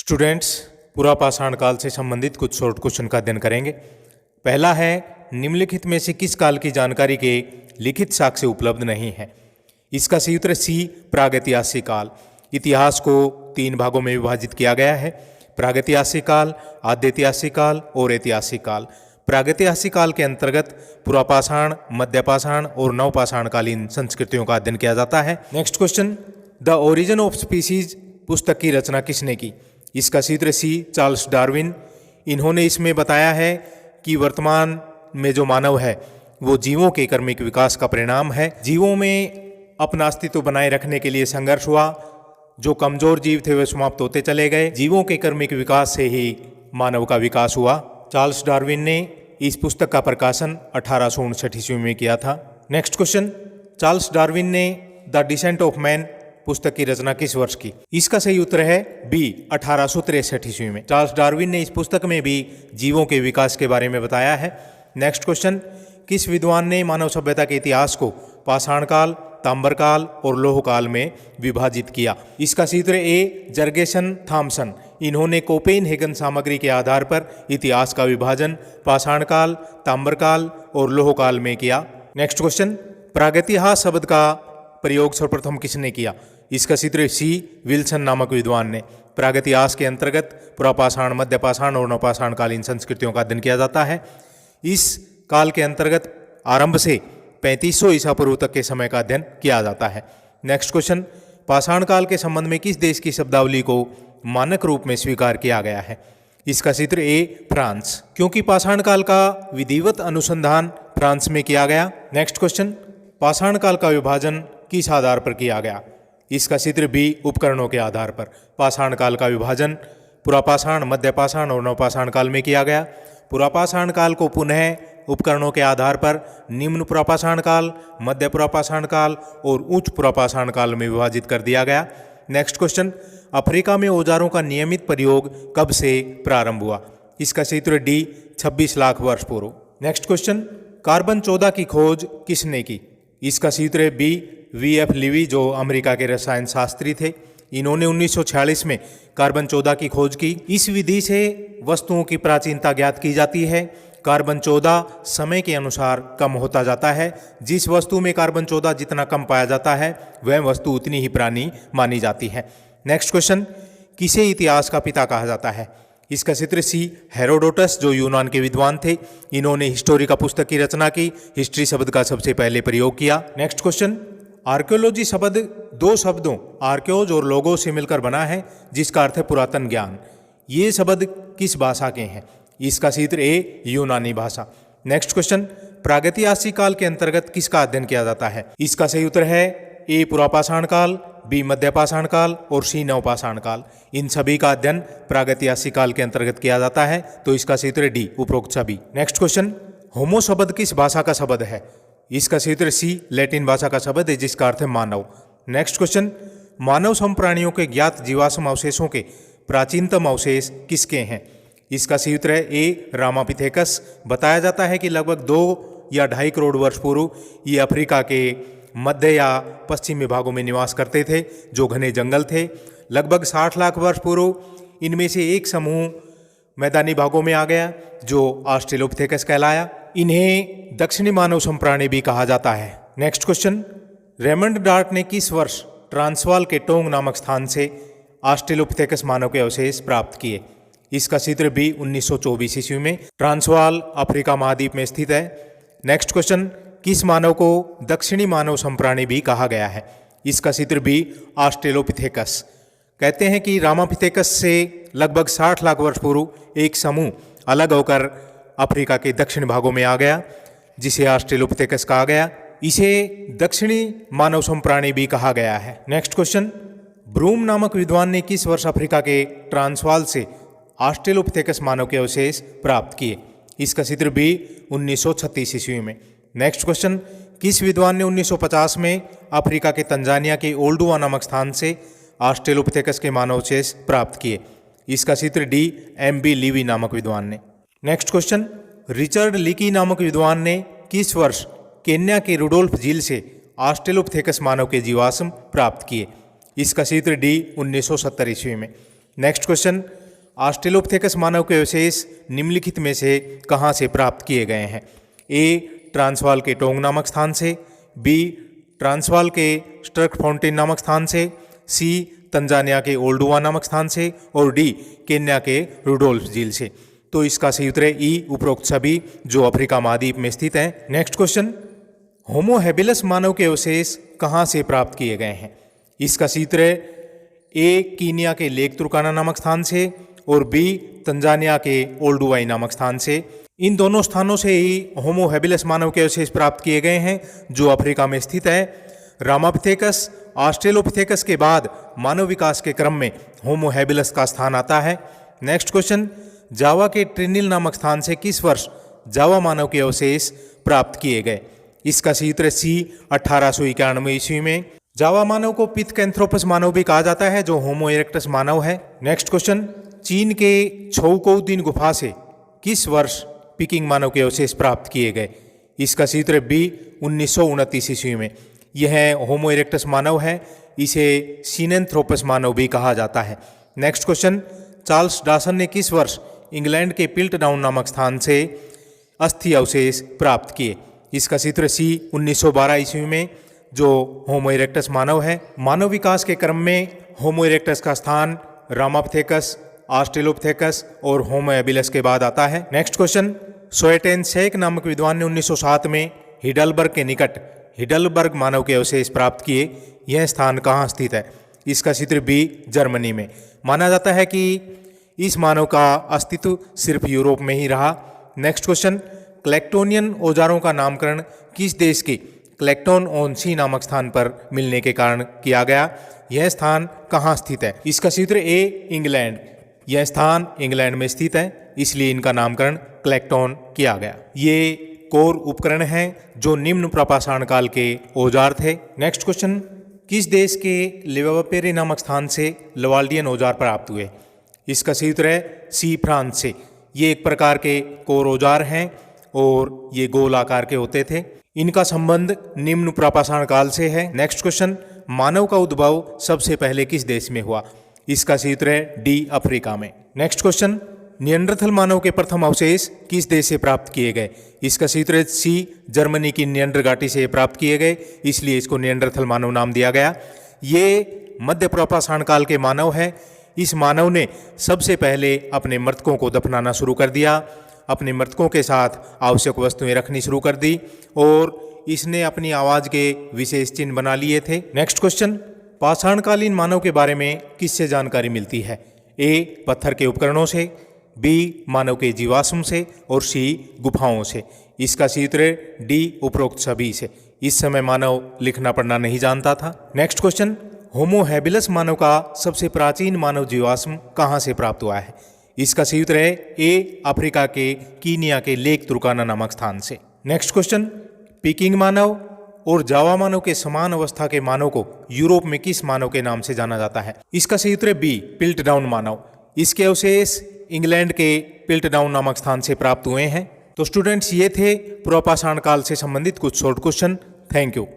Students, पुरापाषाण काल से संबंधित कुछ शॉर्ट क्वेश्चन का अध्ययन करेंगे। पहला है, निम्नलिखित में से किस काल की जानकारी के लिखित साक्ष्य उपलब्ध नहीं है। इसका सही उत्तर सी, प्रागैतिहासिक काल। इतिहास को 3 भागों में विभाजित किया गया है, प्रागैतिहासिक काल, आद्यैतिहासिक काल और ऐतिहासिक काल। प्रागैतिहासिक काल के अंतर्गत पुरापाषाण, मध्यपाषाण और नवपाषाणकालीन संस्कृतियों का अध्ययन किया जाता है। Next question, the origin of species पुस्तक की रचना किसने की। इसका सही उत्तर सी, चार्ल्स डार्विन। इन्होंने इसमें बताया है कि वर्तमान में जो मानव है वो जीवों के क्रमिक विकास का परिणाम है। जीवों में अपना अस्तित्व बनाए रखने के लिए संघर्ष हुआ, जो कमजोर जीव थे वे समाप्त होते चले गए। जीवों के क्रमिक विकास से ही मानव का विकास हुआ। चार्ल्स डार्विन ने इस पुस्तक का प्रकाशन 1859 ईस्वी में किया था। नेक्स्ट क्वेश्चन, चार्ल्स डार्विन ने द डिसेंट ऑफ मैन पुस्तक की रचना किस वर्ष की। इसका सही उत्तर है बी, 1863 ईस्वी में। चार्ल्स डार्विन ने इस पुस्तक में भी जीवों के विकास के बारे में बताया है। नेक्स्ट क्वेश्चन, किस विद्वान ने मानव सभ्यता के इतिहास को पाषाण काल, ताम्बर काल और लौह काल में विभाजित किया। इसका सही उत्तर ए, जर्गेसन थॉमसन। इन्होंने कोपेनहेगन सामग्री के आधार पर इतिहास का विभाजन पाषाण काल, ताम्बर काल और लौह काल में किया। नेक्स्ट क्वेश्चन, प्रागैतिहास शब्द का प्रयोग सर्वप्रथम किसने किया। इसका सही उत्तर सी, विल्सन नामक विद्वान ने। प्रागैतिहास के अंतर्गत पुरापाषाण, मध्यपाषाण और नवपाषाणकालीन संस्कृतियों का अध्ययन किया जाता है। इस काल के अंतर्गत आरंभ से 3500 ईसा पूर्व तक के समय का अध्ययन किया जाता है। नेक्स्ट क्वेश्चन, पाषाण काल के संबंध में किस देश की शब्दावली को मानक रूप में स्वीकार किया गया है। इसका सही उत्तर ए, फ्रांस, क्योंकि पाषाण काल का विधिवत अनुसंधान फ्रांस में किया गया। नेक्स्ट क्वेश्चन, पाषाण काल का विभाजन किस आधार पर किया गया। इसका सही उत्तर बी, उपकरणों के आधार पर। पाषाण काल का विभाजन पुरापाषाण, मध्यपाषाण और नवपाषाण काल में किया गया। पुरापाषाण काल को पुनः उपकरणों के आधार पर निम्न पुरापाषाण काल, मध्य पुरापाषाण काल और उच्च पुरापाषाण काल में विभाजित कर दिया गया। नेक्स्ट क्वेश्चन, अफ्रीका में औजारों का नियमित प्रयोग कब से प्रारंभ हुआ। इसका सही उत्तर डी, 26 लाख वर्ष पूर्व। नेक्स्ट क्वेश्चन, कार्बन 14 की खोज किसने की। इसका सही उत्तर बी, वी.एफ. लीवी, जो अमेरिका के रसायन शास्त्री थे। इन्होंने 1946 में कार्बन 14 की खोज की। इस विधि से वस्तुओं की प्राचीनता ज्ञात की जाती है। कार्बन 14 समय के अनुसार कम होता जाता है। जिस वस्तु में कार्बन 14 जितना कम पाया जाता है वह वस्तु उतनी ही पुरानी मानी जाती है। नेक्स्ट क्वेश्चन, किसे इतिहास का पिता कहा जाता है। इसका सही उत्तर सी, हेरोडोटस, जो यूनान के विद्वान थे। इन्होंने हिस्टोरी का पुस्तक की रचना की। हिस्ट्री शब्द का सबसे पहले प्रयोग किया। नेक्स्ट क्वेश्चन, आर्कियोलॉजी शब्द 2 शब्दों आर्कियोज और लोगो से मिलकर बना है, जिसका अर्थ है पुरातन ज्ञान। ये शब्द किस भाषा के हैं। इसका सही उत्तर ए, यूनानी भाषा। नेक्स्ट क्वेश्चन, प्रागैतिहासिक काल के अंतर्गत किसका अध्ययन किया जाता है। इसका सही उत्तर है ए, पुरापाषाण काल, बी, मध्यपाषाण काल और सी, नवपाषाण काल। इन सभी का अध्ययन प्रागैतिहासिक काल के अंतर्गत किया जाता है, तो इसका सही उत्तर डी, उपरोक्त सभी। नेक्स्ट क्वेश्चन, होमो शब्द किस भाषा का शब्द है। इसका सही उत्तर सी, लैटिन भाषा का शब्द है, जिसका अर्थ है मानव। नेक्स्ट क्वेश्चन, मानव समप्राणियों के ज्ञात जीवाश्म अवशेषों के प्राचीनतम अवशेष किसके हैं। इसका सही उत्तर है ए, रामापिथेकस। बताया जाता है कि लगभग 2 या 2.5 करोड़ वर्ष पूर्व ये अफ्रीका के मध्य या पश्चिमी भागों में निवास करते थे, जो घने जंगल थे। लगभग 60 लाख वर्ष पूर्व इनमें से एक समूह मैदानी भागों में आ गया, जो ऑस्ट्रेलोपिथेकस कहलाया। इन्हें दक्षिणी मानव समप्राणी भी कहा जाता है। नेक्स्ट क्वेश्चन, रेमंड डार्ट ने किस वर्ष ट्रांसवाल के टोंग नामक स्थान से ऑस्ट्रेलोपिथेकस मानव के अवशेष प्राप्त किए। इसका सही उत्तर बी, 1924 ईस्वी में। ट्रांसवाल अफ्रीका महाद्वीप में स्थित है। नेक्स्ट क्वेश्चन, किस मानव को दक्षिणी मानव समप्राणी भी कहा गया है। इसका सही उत्तर बी, ऑस्ट्रेलोपिथेकस। कहते हैं कि रामापिथेकस से लगभग 60 लाख वर्ष पूर्व एक समूह अलग होकर अफ्रीका के दक्षिण भागों में आ गया, जिसे ऑस्ट्रेलोपिथेकस कहा गया। इसे दक्षिणी मानव समप्राणी भी कहा गया है। नेक्स्ट क्वेश्चन, ब्रूम नामक विद्वान ने किस वर्ष अफ्रीका के ट्रांसवाल से ऑस्ट्रेलोपिथेकस मानव के अवशेष प्राप्त किए। इसका सही उत्तर बी, 1936 ईस्वी में। नेक्स्ट क्वेश्चन, किस विद्वान ने 1950 में अफ्रीका के तंजानिया के ओल्डुआ नामक स्थान से ऑस्ट्रेलोपिथेकस के मानव अवशेष प्राप्त किए। इसका सही उत्तर डी, M.B. लीवी नामक विद्वान ने। नेक्स्ट क्वेश्चन, रिचर्ड लीकी नामक विद्वान ने किस वर्ष केन्या के रुडोल्फ झील से ऑस्ट्रेलोपिथेकस मानव के जीवाश्म प्राप्त किए। इसका सही उत्तर डी, 1970 ईस्वी में। नेक्स्ट क्वेश्चन, ऑस्ट्रेलोपिथेकस मानव के अवशेष निम्नलिखित में से कहाँ से प्राप्त किए गए हैं? ए, ट्रांसवाल के टोंग नामक स्थान से, बी, ट्रांसवाल के स्ट्रकफाउंटेन नामक स्थान से, सी, तंजानिया के ओल्डुआ नामक स्थान से, और डी, केन्या के रुडोल्फ झील से। तो इसका सही उत्तर है ई, उपरोक्त सभी जो अफ्रीका महाद्वीप में स्थित हैं। नेक्स्ट क्वेश्चन, होमो हैबिलस मानव के अवशेष कहाँ से प्राप्त किए गए हैं? इसका सही उत्तर है ए, कीनिया के लेक तुर्काना नामक स्थान से, और बी, तंजानिया के ओल्डुवाई नामक स्थान से। इन दोनों स्थानों से ही होमो हैबिलस मानव के अवशेष प्राप्त किए गए हैं जो अफ्रीका में स्थित है। रामापिथेकस, ऑस्ट्रेलोपिथेकस के बाद मानव विकास के क्रम में होमो हैबिलस का स्थान आता है। नेक्स्ट क्वेश्चन, जावा के ट्रिनिल नामक स्थान से किस वर्ष जावा मानव के अवशेष प्राप्त किए गए? इसका सही उत्तर सी, 1891 ईस्वी में। जावा मानव को पिथकैंथ्रोपस मानव भी कहा जाता है जो होमो इरेक्टस मानव है। नेक्स्ट क्वेश्चन, चीन के छौकौदिन गुफा से किस वर्ष पिकिंग मानव के अवशेष प्राप्त किए गए? इसका सही उत्तर बी, 1929 ईस्वी में। यह होमो इरेक्टस मानव है, इसे सीनेंथ्रोपस मानव भी कहा जाता है। नेक्स्ट क्वेश्चन, चार्ल्स डॉसन ने किस वर्ष इंग्लैंड के पिल्टडाउन नामक स्थान से अस्थि अवशेष प्राप्त किए? इसका सही उत्तर सी, 1912 ईस्वी में, जो होमो इरेक्टस मानव है। मानव विकास के क्रम में होमो इरेक्टस का स्थान रामापिथेकस, ऑस्ट्रेलोपिथेकस और होमो हैबिलस के बाद आता है। नेक्स्ट क्वेश्चन, सोएटेन शेक नामक विद्वान ने 1907 में हिडलबर्ग के निकट हिडलबर्ग मानव के अवशेष प्राप्त किए। यह स्थान कहाँ स्थित है? इसका सही उत्तर बी, जर्मनी में। माना जाता है कि इस मानव का अस्तित्व सिर्फ यूरोप में ही रहा। नेक्स्ट क्वेश्चन, क्लेक्टोनियन औजारों का नामकरण किस देश के क्लेक्टोन ऑन सी नामक स्थान पर मिलने के कारण किया गया? यह स्थान कहाँ स्थित है? इसका सही उत्तर ए, इंग्लैंड। यह स्थान इंग्लैंड में स्थित है, इसलिए इनका नामकरण क्लेक्टोन किया गया। ये कोर उपकरण हैं जो निम्न प्रपाषाण काल के औजार थे। नेक्स्ट क्वेश्चन, किस देश के लेवापेरे नामक स्थान से लवाल्डियन औजार प्राप्त हुए? इसका सही उत्तर है सी, फ्रांस से। ये एक प्रकार के कोर औजार हैं और ये गोल आकार के होते थे। इनका संबंध निम्न प्रपाषाण काल से है। नेक्स्ट क्वेश्चन, मानव का उद्भव सबसे पहले किस देश में हुआ? इसका सही उत्तर है डी, अफ्रीका में। नेक्स्ट क्वेश्चन, नियंडरथल मानव के प्रथम अवशेष किस देश से प्राप्त किए गए? इसका सही उत्तर है सी, जर्मनी की नियंडर घाटी से प्राप्त किए गए, इसलिए इसको नियंडरथल मानव नाम दिया गया। ये मध्य प्रपाषाण काल के मानव है। इस मानव ने सबसे पहले अपने मृतकों को दफनाना शुरू कर दिया, अपने मृतकों के साथ आवश्यक वस्तुएं रखनी शुरू कर दी और इसने अपनी आवाज़ के विशेष चिन्ह बना लिए थे। नेक्स्ट क्वेश्चन, पाषाणकालीन मानव के बारे में किससे जानकारी मिलती है? ए, पत्थर के उपकरणों से, बी, मानव के जीवाश्म से, और सी, गुफाओं से। इसका सही उत्तर है डी, उपरोक्त सभी से। इस समय मानव लिखना पढ़ना नहीं जानता था। नेक्स्ट क्वेश्चन, होमो हैबिलस मानव का सबसे प्राचीन मानव जीवाश्म कहाँ से प्राप्त हुआ है? इसका सही उत्तर है ए, अफ्रीका के कीनिया के लेक तुर्काना नामक स्थान से। नेक्स्ट क्वेश्चन, पिकिंग मानव और जावा मानव के समान अवस्था के मानव को यूरोप में किस मानव के नाम से जाना जाता है? इसका सही उत्तर है बी, पिल्टडाउन मानव। इसके अवशेष इंग्लैंड के पिल्टडाउन नामक स्थान से प्राप्त हुए हैं। तो स्टूडेंट्स, ये थे प्रपाषाण काल से संबंधित कुछ शॉर्ट क्वेश्चन। Thank you.